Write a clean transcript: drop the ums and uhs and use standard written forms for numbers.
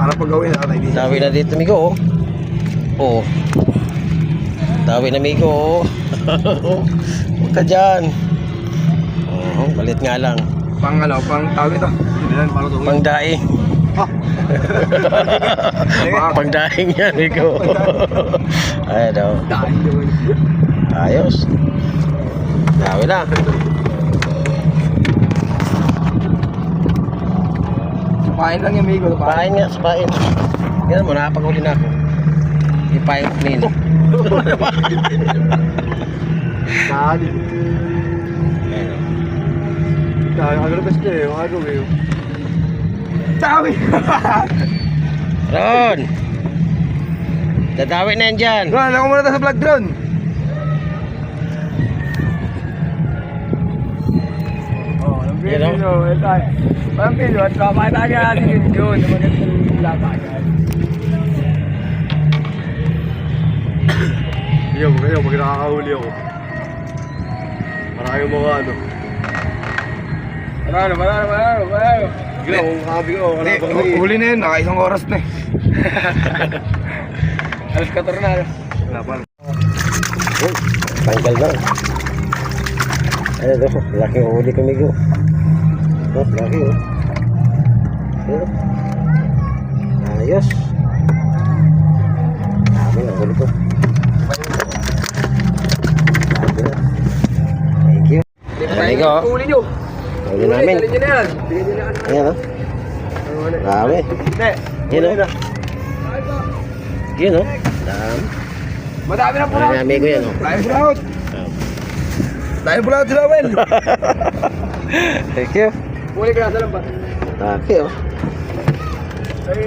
Para pag-gawin na tayo dito. Dawi na dito, amigo. Oh. Dawi na, amigo. Huwag ka dyan. Oh, balit nga lang. Pang ano, pang tawag ito. Yan, para ito. Pangdaing. Pangdaing yan, amigo. Ay, daw. Daing doon. Ayos. Dawi na. Pain lang yung amigo. Pain nga, pain. Yan mo, nakapaghuli na ako. Ipain ko nila. Dali. Dali, ano best kayo? Ano kayo? Dawi! Ron! Dadawi na yan dyan. Ron, ako muna tayo sa vlog drone. Oh, ang You know? video, ito. Ang video, at kapata ka natin yun. Ang magandang labagan. Iyo, pag nakakahuli ako. Marami mga ano. Marami. Bigla, kung kabi ko, huli na yun, nakaisang oras na eh. Alas 4 na. Wala pa. Tanggal lang. Ano daw, laki ang huli ko, amigo. Oh, laki oh. Ayos. Dami ang huli ko. Thank you. Amigo. Huli nyo. Huli namin. Dali nyo na yan. Bigyan nyo na yan. Ayan oh. Dami. Hindi. Yun oh. Yun oh. Dami. Madami na po Ano na amigo yan oh. Tayo pulaut. Tayo pulaut sila, Wel. Thank you. Huli ka na sa lambat. Laki oh. Ay,